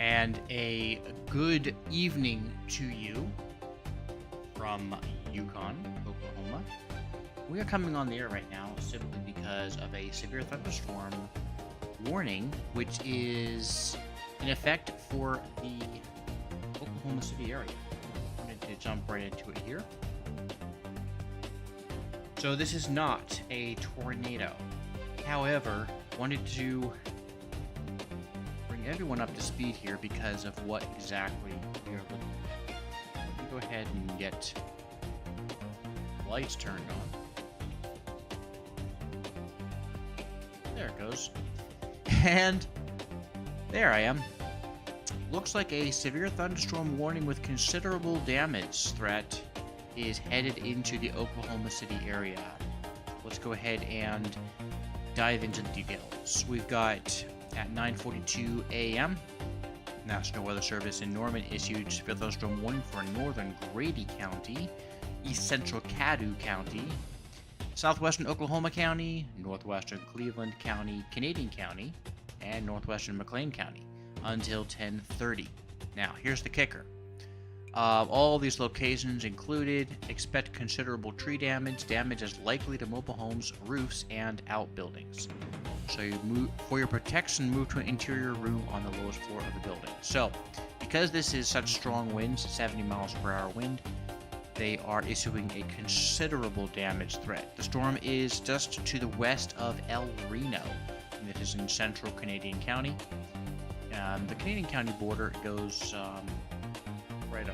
and a good evening to you from Yukon, Oklahoma. We are coming on the air right now simply because of a severe thunderstorm warning, which is in effect for the Oklahoma City area. I'm going to jump right into it here. So this is not a tornado. However, wanted to bring everyone up to speed here because of what exactly we are looking at. Let me go ahead and get lights turned on. There it goes. And there I am. Looks like a severe thunderstorm warning with considerable damage threat is headed into the Oklahoma City area. Let's go ahead and dive into the details. We've got at 9:42 a.m. National Weather Service in Norman issued severe thunderstorm warning for northern Grady County, east central Caddo County, southwestern Oklahoma County, northwestern Cleveland County, Canadian County, and northwestern McLean County until 10:30. Now, here's the kicker. All these locations included expect considerable tree damage. Damage is likely to mobile homes, roofs, and outbuildings. So for your protection, move to an interior room on the lowest floor of the building. So, because this is such strong winds, 70 miles per hour wind, they are issuing a considerable damage threat. The storm is just to the west of El Reno, and it is in central Canadian County. The Canadian County border goes right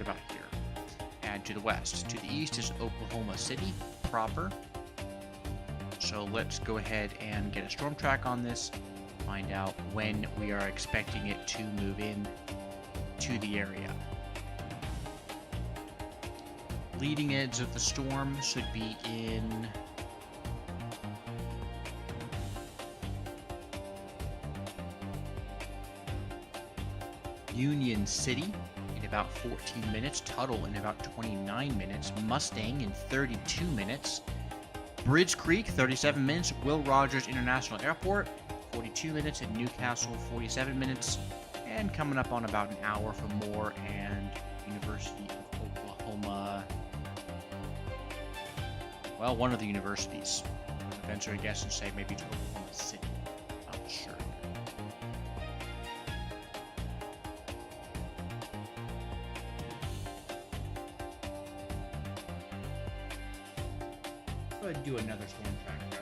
about here. And to the west. To the east is Oklahoma City proper. So let's go ahead and get a storm track on this, find out when we are expecting it to move in to the area. Leading edge of the storm should be in Union City in about 14 minutes, Tuttle in about 29 minutes, Mustang in 32 minutes, Bridge Creek 37 minutes, Will Rogers International Airport 42 minutes, and Newcastle 47 minutes, and coming up on about an hour for Moore and University of Oklahoma. Well, one of the universities. I'll venture a guess and say maybe to Oklahoma City. Not sure. Go ahead and do another storm track here.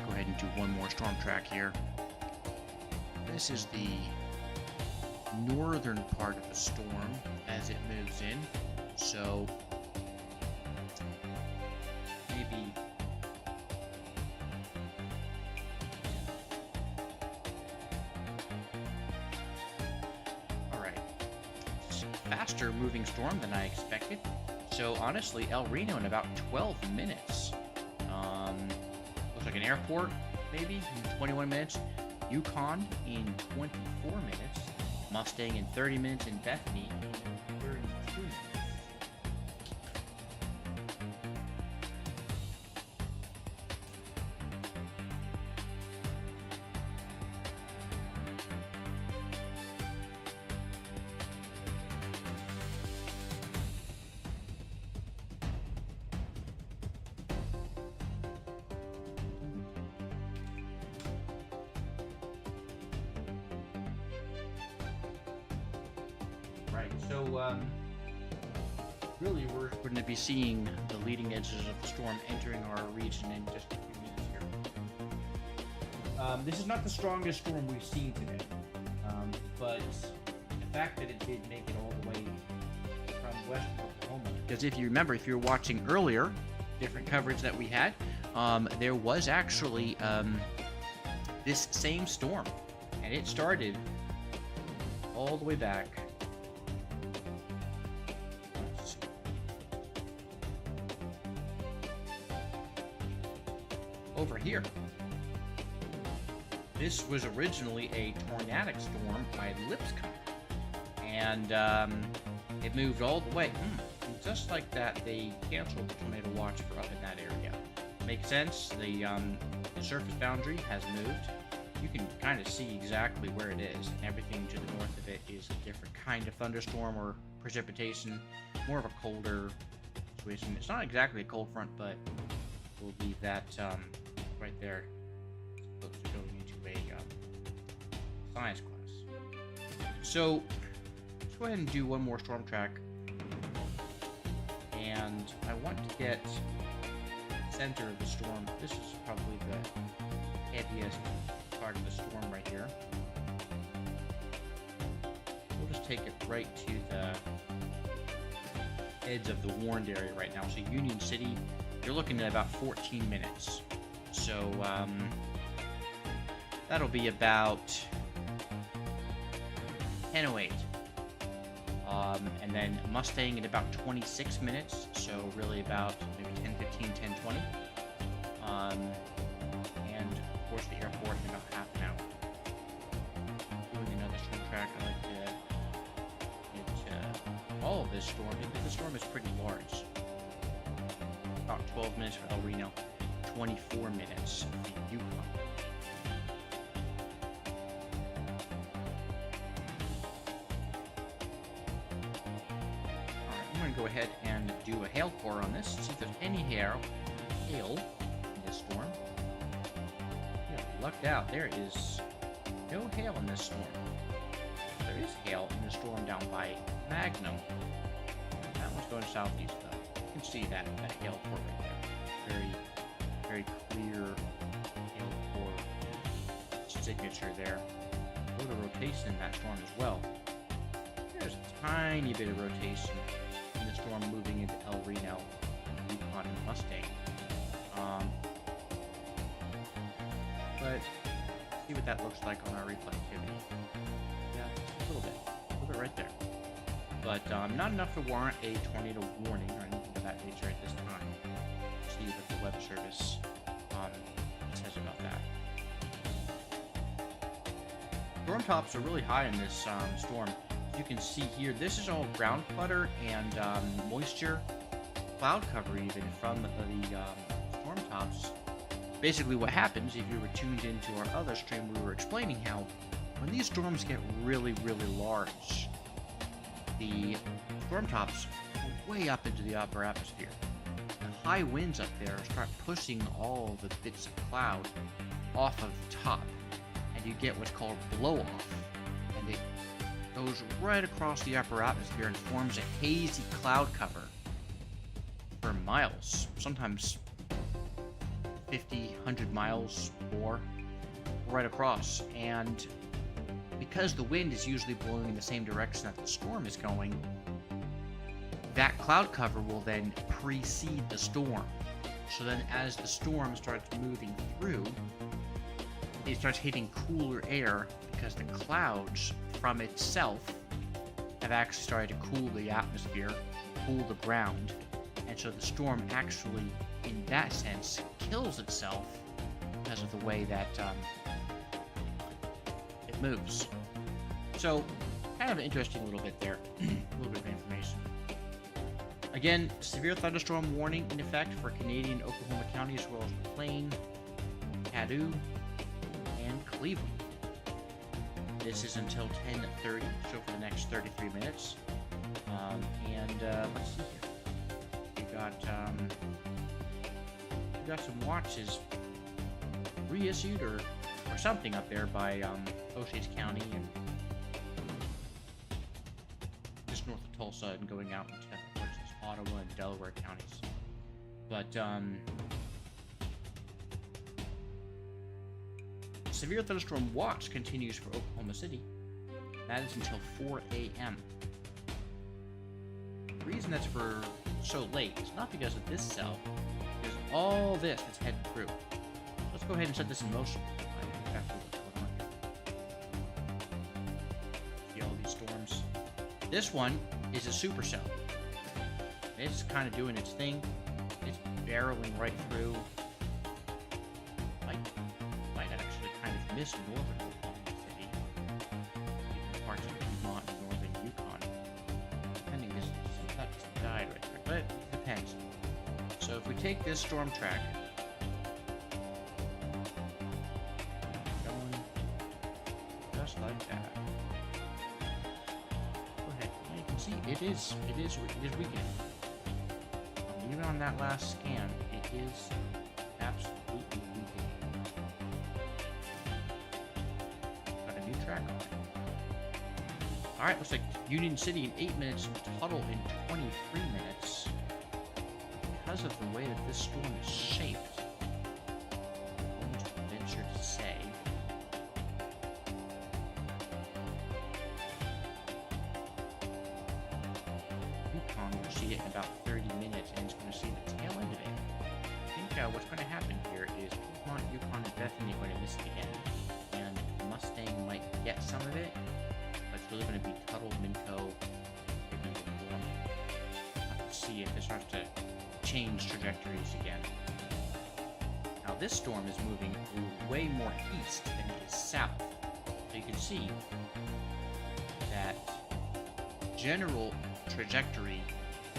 Go ahead and do one more storm track here. This is the northern part of the storm as it moves in. So maybe faster moving storm than I expected. So honestly, El Reno in about 12 minutes. Looks like an airport maybe in 21 minutes. Yukon in 24 minutes. Mustang in 30 minutes. And Bethany in 32 minutes. Right, so really we're going to be seeing the leading edges of the storm entering our region in just a few minutes here. This is not the strongest storm we've seen today, but the fact that it did make it all the way from western Oklahoma, because if you remember, if you were watching earlier, different coverage that we had, there was actually this same storm, and it started all the way back over here. This was originally a tornadic storm by Lipscomb, and it moved all the way. Just like that, they canceled the tornado watch for up in that area. Makes sense. The surface boundary has moved. You can kind of see exactly where it is, and everything to the north of it is a different kind of thunderstorm or precipitation, more of a colder situation. It's not exactly a cold front, but we'll leave that right there. Close to going into a science class. So let's go ahead and do one more storm track, and I want to get center of the storm. This is probably the heaviest part of the storm right here. We'll just take it right to the edge of the warned area right now. So Union City, you're looking at about 14 minutes. So that'll be about 10:08. And then Mustang at about 26 minutes. So really about maybe 10:15, 10:20. And of course the airport in about half an hour. Doing another storm track, I like to get all of this storm, because the storm is pretty large. About 12 minutes for El Reno, 24 minutes for Yukon. Alright, I'm going to go ahead and do a hail core on this, see if there's any hail in this storm. Yeah, lucked out. There is no hail in this storm. There is hail in the storm down by Magnum. That one's going southeast though. You can see that hail core right there. Very clear hail core signature there. A little rotation in that storm as well. There's a tiny bit of rotation in the storm moving into El Reno, Yukon, and Mustang. But see what that looks like on our reflectivity. Yeah, a little bit right there. But not enough to warrant a tornado warning or anything of that nature at this time. See what the Weather Service says about that. Storm tops are really high in this storm. You can see here, this is all ground clutter and moisture, cloud cover even from the storm tops. Basically what happens, if you were tuned into our other stream, we were explaining how when these storms get really large, the storm tops go way up into the upper atmosphere. The high winds up there start pushing all the bits of cloud off of the top, and you get what's called blow-off, and it goes right across the upper atmosphere and forms a hazy cloud cover for miles, sometimes 50, 100 miles more, right across. And because the wind is usually blowing in the same direction that the storm is going, that cloud cover will then precede the storm. So then as the storm starts moving through, it starts hitting cooler air because the clouds from itself have actually started to cool the atmosphere, cool the ground, and so the storm actually, in that sense, kills itself because of the way that it moves. So, kind of an interesting little bit there, a little bit of information. Again, severe thunderstorm warning in effect for Canadian Oklahoma County as well as McLean, Caddo, and Cleveland. This is until 10:30, so for the next 33 minutes. Let's see here. We got some watches reissued or something up there by Osage County and just north of Tulsa and going out into Ottawa and Delaware counties. But severe thunderstorm watch continues for Oklahoma City. That is until 4 a.m. The reason that's for so late is not because of this cell, because all this is heading through. Let's go ahead and set this in motion. Exactly what's going on here. See all these storms. This one is a supercell. It's kind of doing its thing. It's barreling right through. Might actually kind of miss northern Oklahoma City, even parts of Piedmont and northern Yukon. Depending, that just died right there, but it depends. So if we take this storm track Just like that. Go ahead. Yeah, you can see it is weakening. Even on that last scan, it is absolutely weakening. Got a new track on it. Alright, looks like Union City in 8 minutes, Tuttle in 23 minutes. Because of the way that this storm is shaped, I almost venture to say Yukon will see it in about 30 minutes and it's going to see the tail end of it. I think what's going to happen here is Piedmont, Yukon, and Bethany are going to miss it again, and Mustang might get some of it, but it's really going to be Tuttle, Minco, maybe Warm. Have to see if it starts to change trajectories again. Now this storm is moving way more east than it is south. So you can see that general trajectory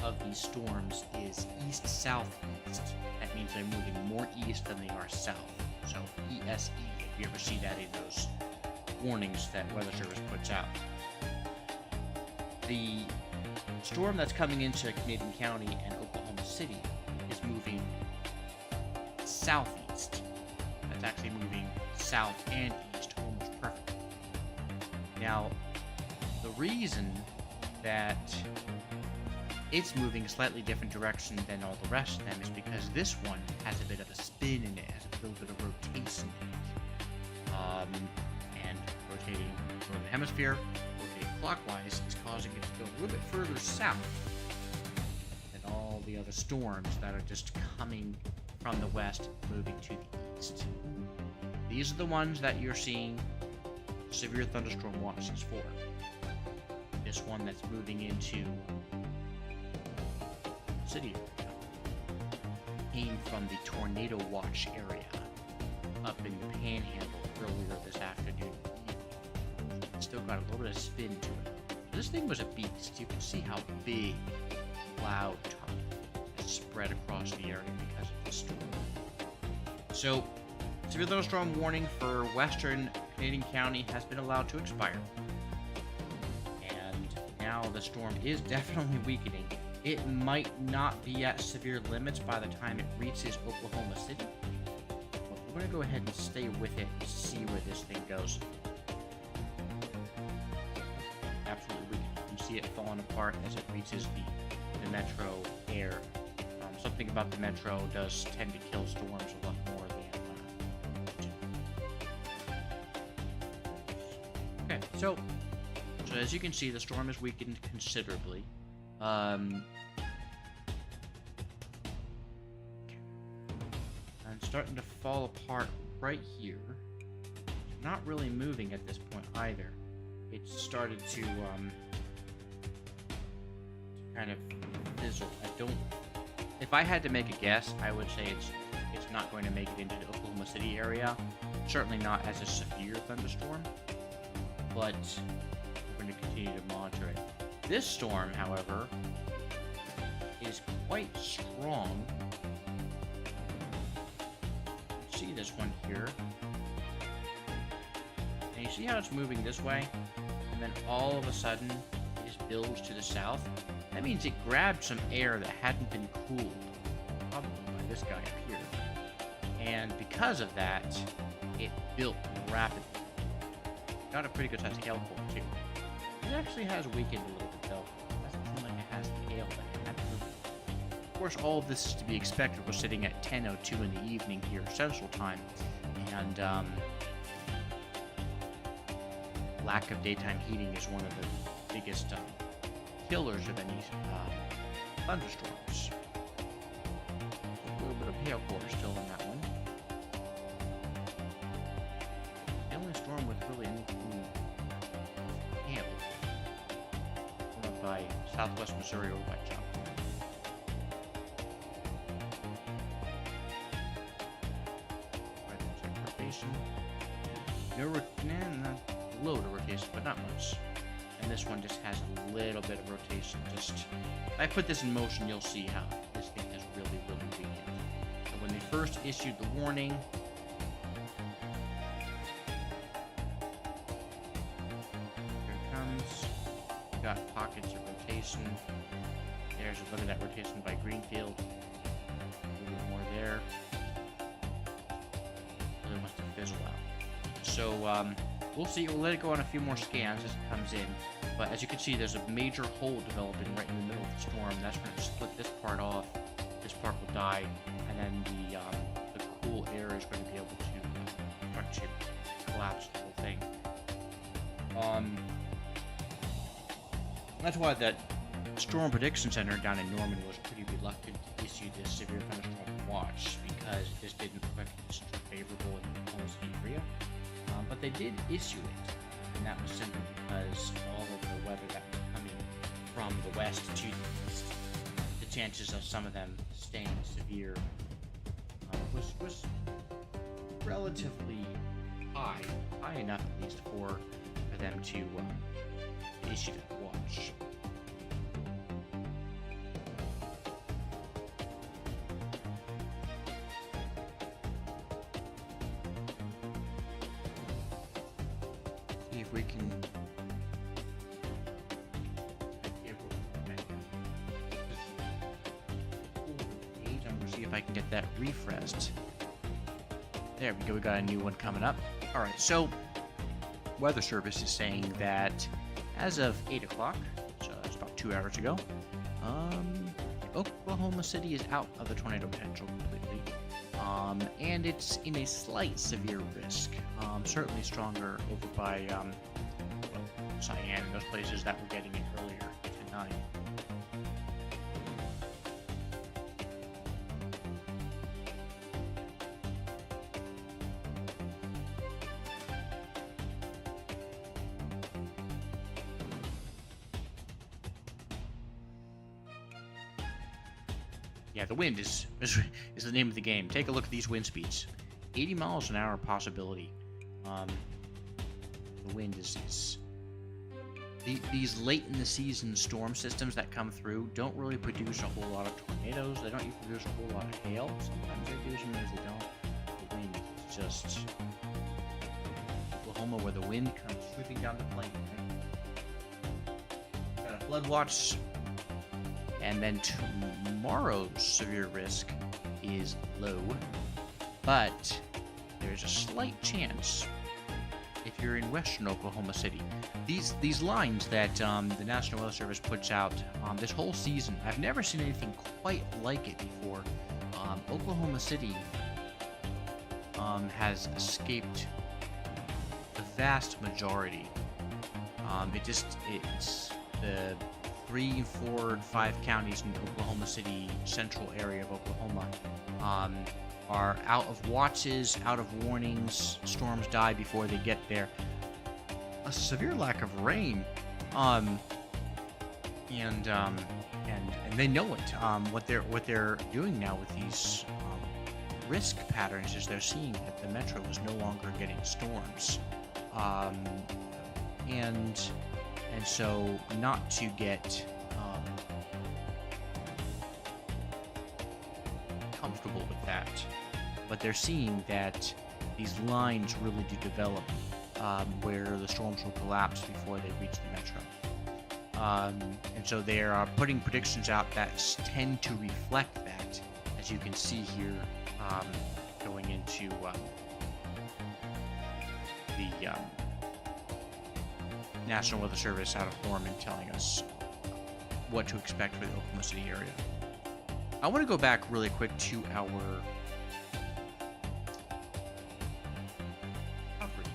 of these storms is east-southeast. That means they're moving more east than they are south. So ESE, if you ever see that in those warnings that Weather Service puts out. The storm that's coming into Canadian County and Oklahoma City is moving southeast. That's actually moving south and east almost perfectly. Now, the reason that it's moving a slightly different direction than all the rest of them is because this one has a bit of a spin in it, has a little bit of rotation in it. And rotating from the hemisphere, rotating clockwise, is causing it to go a little bit further south than all the other storms that are just coming from the west, moving to the east. These are the ones that you're seeing severe thunderstorm watches for. This one that's moving into the city area came from the tornado watch area up in the Panhandle earlier this afternoon. It's still got a little bit of spin to it. This thing was a beast. You can see how big cloud top is spread across the area because of this storm. So, severe thunderstorm warning for western Canadian County has been allowed to expire. And now the storm is definitely weakening. It might not be at severe limits by the time it reaches Oklahoma City. But we're going to go ahead and stay with it and see where this thing goes. Absolutely weakening. You see it falling apart as it reaches the metro air. Something about the metro does tend to kill storms a lot more than okay, so as you can see, the storm has weakened considerably. And starting to fall apart right here. Not really moving at this point either. It's started to kind of fizzle. If I had to make a guess, I would say it's not going to make it into the Oklahoma City area. Certainly not as a severe thunderstorm, but we're going to continue to monitor it. This storm, however, is quite strong. See this one here, and you see how it's moving this way, and then all of a sudden it just builds to the south. That means it grabbed some air that hadn't been cooled, probably by this guy up here, and because of that, it built rapidly. Got a pretty good sized hail core too. It actually has weakened a little bit though. It doesn't seem like it has the hail that it had to move. Of course, all of this is to be expected. We're sitting at 10:02 in the evening here, Central Time, and lack of daytime heating is one of the biggest killers of any thunderstorms. A little bit of hail core still in that one. The only storm with really any hail one up by southwest Missouri over by Joplin. No, a load of rotation, but not much. And this one just has a little bit of rotation. Just, if I put this in motion, you'll see how this thing has really weakened. So when they first issued the warning, pockets. We've got pockets of rotation. There's a look at that rotation by Greenfield. A little bit more there. Really wants to fizzle out. So we'll see. We'll let it go on a few more scans as it comes in. But as you can see, there's a major hole developing right in the middle of the storm. That's going to split this part off. This part will die, and then the cool air is going to be able to start to collapse the whole thing. That's why that Storm Prediction Center down in Norman was pretty reluctant to issue this severe thunderstorm watch because this didn't look like it's favorable in the Oklahoma City area. But they did issue it, and that was simply because all of the weather that was coming from the west to the east, the chances of some of them staying severe was relatively high enough at least for them to issue that watch. See if we can. I'm gonna see if I can get that refreshed. There we go. We got a new one coming up. All right. So, Weather Service is saying that as of 8 o'clock, so that's about 2 hours ago, Oklahoma City is out of the tornado potential completely, and it's in a slight severe risk. Certainly stronger over by Cheyenne and those places that were getting it earlier tonight. Yeah, the wind is the name of the game. Take a look at these wind speeds. 80 miles an hour possibility. The wind is these late in the season storm systems that come through don't really produce a whole lot of tornadoes. They don't even produce a whole lot of hail. Sometimes they do, sometimes they don't. The wind is just Oklahoma where the wind comes sweeping down the plain. Right? Got a flood watch. And then tomorrow's severe risk is low, but there's a slight chance if you're in western Oklahoma City. These lines that the National Weather Service puts out this whole season, I've never seen anything quite like it before. Oklahoma City has escaped the vast majority. It's the 3, 4, 5 counties in the Oklahoma City central area of Oklahoma are out of watches, out of warnings. Storms die before they get there. A severe lack of rain, and they know it. What they're doing now with these risk patterns is they're seeing that the metro is no longer getting storms, and so not to get comfortable with that, but they're seeing that these lines really do develop where the storms will collapse before they reach the metro. And so they are putting predictions out that tend to reflect that, as you can see here, going into the National Weather Service out of Norman telling us what to expect for the Oklahoma City area. I want to go back really quick to our coverage.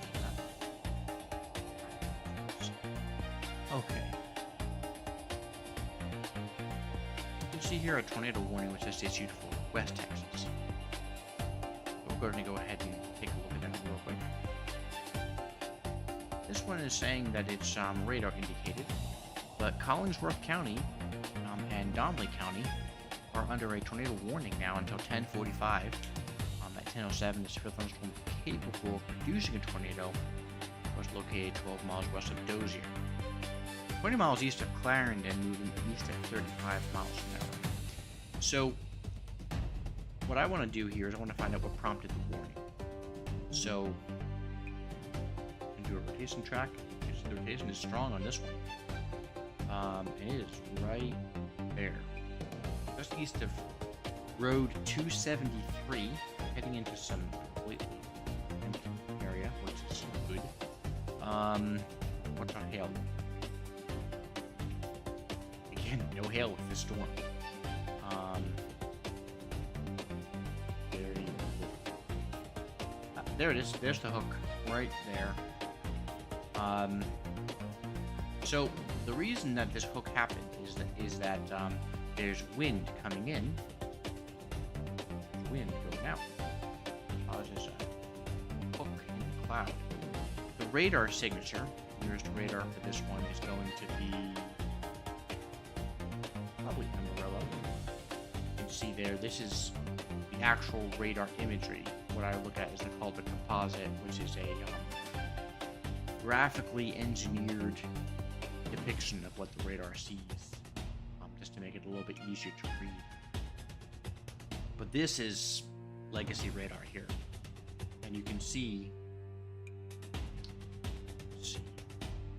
Okay. You see here a tornado warning was just issued for West Texas. We're going to go ahead and take a look at that real quick. This one is saying that it's radar indicated, but Collingsworth County and Donnelly County are under a tornado warning now until 10:45. At 10:07, the severe thunderstorm capable of producing a tornado was located 12 miles west of Dozier, 20 miles east of Clarendon, moving east at 35 miles an hour. So, what I want to do here is I want to find out what prompted the warning. So, do a rotation track. The rotation is strong on this one. And it is right there. Just east of Road 273, heading into some completely empty area, which is good. What's our hail? Again, no hail with this storm. There it is. There's the hook right there. So the reason that this hook happened is that there's wind coming in, wind going out. Causes a hook in the cloud. The radar signature, nearest radar for this one, is going to be probably Amarillo. You can see there. This is the actual radar imagery. What I look at is called a composite, which is a graphically engineered depiction of what the radar sees, just to make it a little bit easier to read. But this is legacy radar here, and you can see,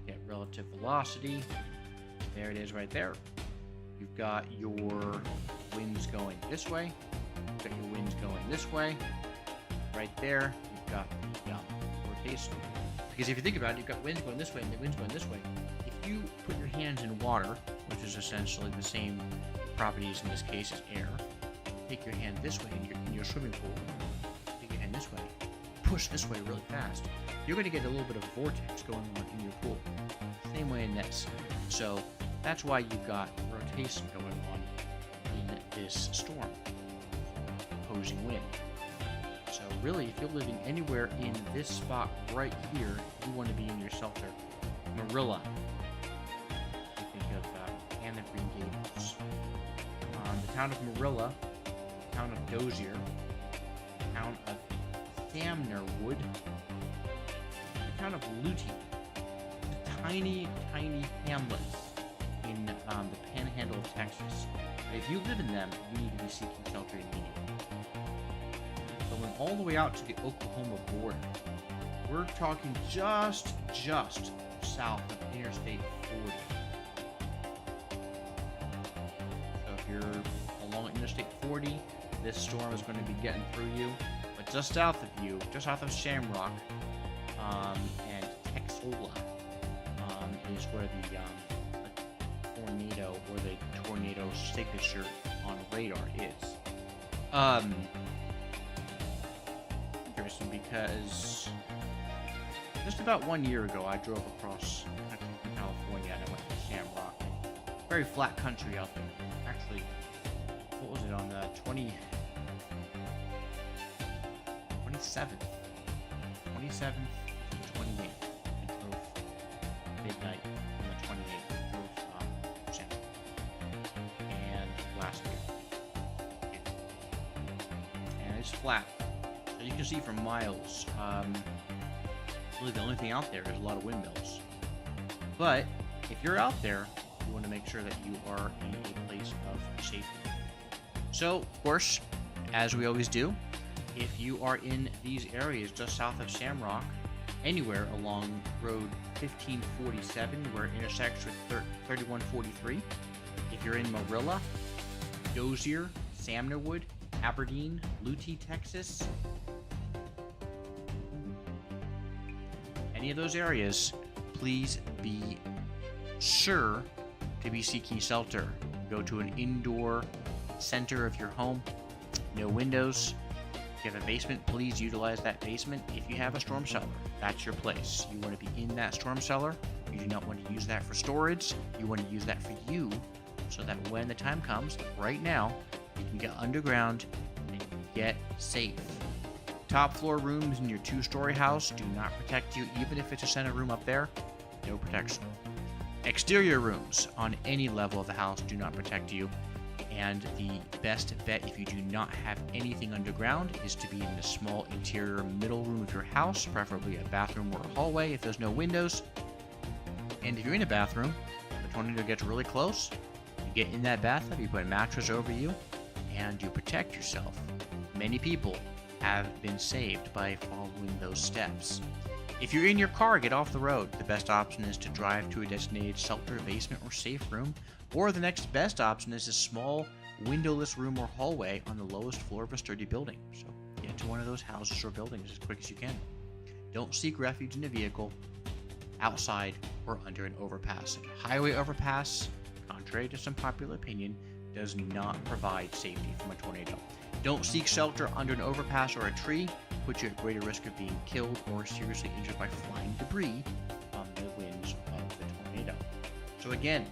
get relative velocity. There it is right there. You've got your winds going this way. You've got your winds going this way. Right there, you've got the rotation. Because if you think about it, you've got winds going this way and the winds going this way. If you put your hands in water, which is essentially the same properties in this case as air, take your hand this way in your swimming pool, take your hand this way, push this way really fast, you're going to get a little bit of vortex going on in your pool. Same way in this. So that's why you've got rotation going on in this storm, opposing wind. So really, if you're living anywhere in this spot right here, you want to be in your shelter. Marilla. You think of Anna Green Gables. The town of Marilla, the town of Dozier, the town of Thamnerwood, the town of Luty, the tiny, tiny hamlets in the panhandle of Texas. If you live in them, you need to be seeking shelter immediately. Going all the way out to the Oklahoma border. We're talking just south of Interstate 40. So if you're along Interstate 40, this storm is going to be getting through you. But just south of you, just south of Shamrock and Texola, is where the tornado or the tornado signature on radar is. Interesting, because just about 1 year ago I drove across country from California and I went to Shamrock. Very flat country out there. Actually, what was it on the 27th? 27th to the 28th. I drove midnight on the 28th. I drove Shamrock. And last year. And it's flat. You can see for miles. Really the only thing out there is a lot of windmills. But if you're out there, you want to make sure that you are in a place of safety. So, of course, as we always do, if you are in these areas just south of Shamrock, anywhere along Road 1547 where it intersects with 3143, if you're in Marilla, Dozier, Samnerwood, Aberdeen, Luty, Texas, any of those areas, please be sure to be seeking shelter. Go to an indoor center of your home. No windows. If you have a basement, please utilize that basement. If you have a storm cellar, that's your place. You want to be in that storm cellar. You do not want to use that for storage. You want to use that for you, so that when the time comes, like right now, you can get underground and get safe. Top floor rooms in your 2-story house do not protect you, even if it's a center room up there. No protection. Exterior rooms on any level of the house do not protect you. And the best bet, if you do not have anything underground, is to be in the small interior middle room of your house, preferably a bathroom or a hallway if there's no windows. And if you're in a bathroom, the tornado gets really close, you get in that bathtub, you put a mattress over you, and you protect yourself. Many people have been saved by following those steps. If you're in your car, get off the road. The best option is to drive to a designated shelter, basement, or safe room, or the next best option is a small windowless room or hallway on the lowest floor of a sturdy building. So get to one of those houses or buildings as quick as you can. Don't seek refuge in a vehicle, outside, or under an overpass. A highway overpass, contrary to some popular opinion, does not provide safety from a tornado. Don't seek shelter under an overpass or a tree. Put you at greater risk of being killed or seriously injured by flying debris from the winds of the tornado. So again,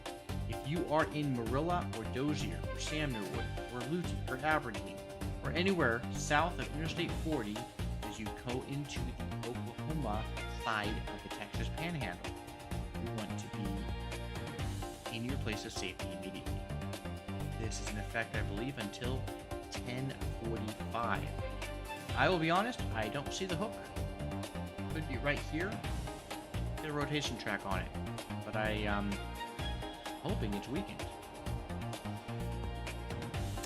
if you are in Marilla or Dozier or Samuelwood or Luton or Aberdeen or anywhere south of Interstate 40 as you go into the Oklahoma side of the Texas Panhandle, you want to be in your place of safety immediately. This is in effect, I believe, until 10:45. I will be honest, I don't see the hook. Could be right here. Get a rotation track on it, but I'm hoping it's weakened.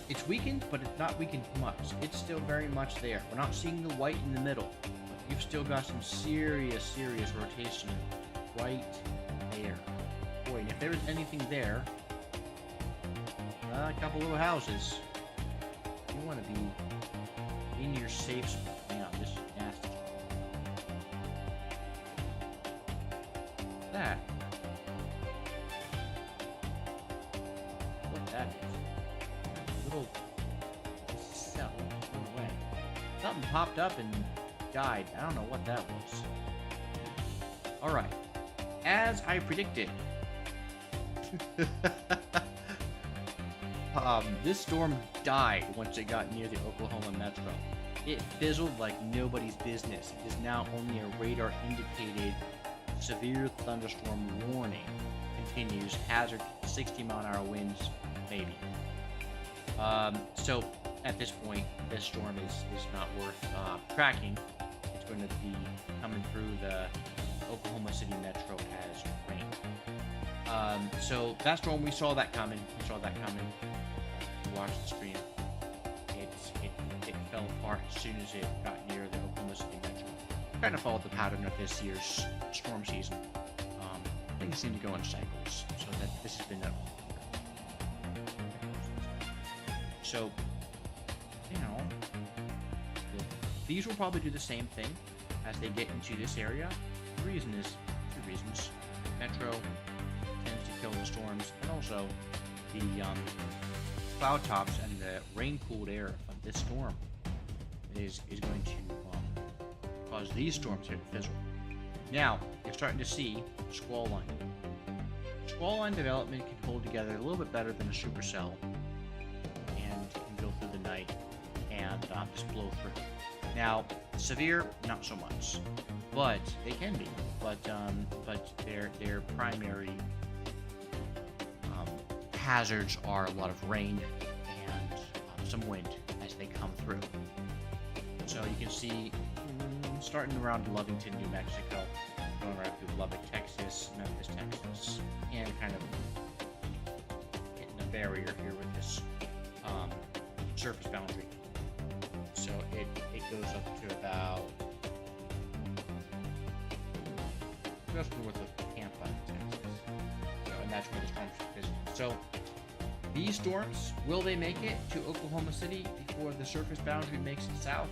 It's weakened, but it's not weakened much. It's still very much there. We're not seeing the white in the middle. You've still got some serious rotation right there. Boy, and if there was anything there, a couple little houses, you want to be in your safe spot. Man, this is nasty. That. What that is. Little cell away. Something popped up and died. I don't know what that was. Alright. As I predicted. This storm died once it got near the Oklahoma Metro. It fizzled like nobody's business. It is now only a radar-indicated severe thunderstorm warning. Continues. Hazard 60-mile-an-hour winds, maybe. So, at this point, this storm is not worth tracking. It's going to be coming through the Oklahoma City Metro as rain. So, that storm, we saw that coming. Watch the stream. It fell apart as soon as it got near the Oklahoma City Metro. Kind of followed the pattern of this year's storm season. Things seem to go in cycles, so that this has been a... So, you know, these will probably do the same thing as they get into this area. The reason is two reasons. Metro tends to kill the storms, and also the cloud tops and the rain-cooled air of this storm is going to cause these storms here to fizzle. Now, you're starting to see squall line. Squall line development can hold together a little bit better than a supercell and can go through the night and just blow through. Now, severe, not so much, but they can be. But their primary hazards are a lot of rain and some wind as they come through. So you can see starting around Lovington, New Mexico, going right through Lubbock, Texas, Memphis, Texas, and kind of hitting a barrier here with this surface boundary. So it goes up to about just north of Tampa, Texas. So, and that's where the storms are visiting. So these storms, will they make it to Oklahoma City before the surface boundary makes it south?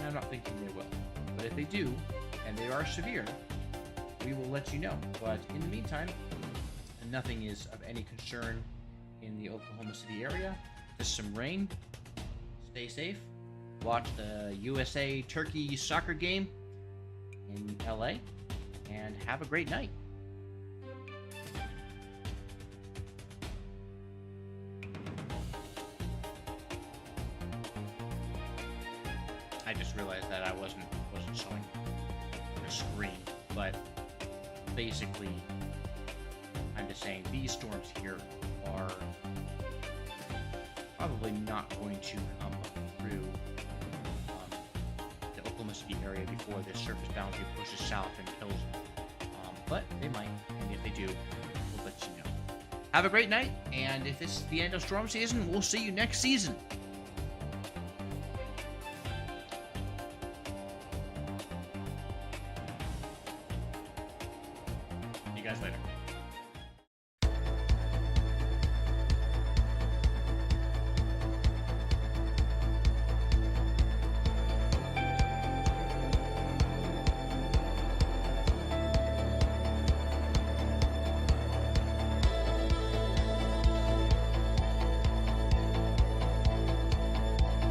I'm not thinking they will. But if they do, and they are severe, we will let you know. But in the meantime, nothing is of any concern in the Oklahoma City area. Just some rain. Stay safe. Watch the USA-Turkey soccer game in LA. And have a great night. I just realized that I wasn't showing the screen, but basically, I'm just saying these storms here are probably not going to come through the Oklahoma City area before this surface boundary pushes south and kills them. But they might, and if they do, we'll let you know. Have a great night, and if this is the end of storm season, we'll see you next season. guys later.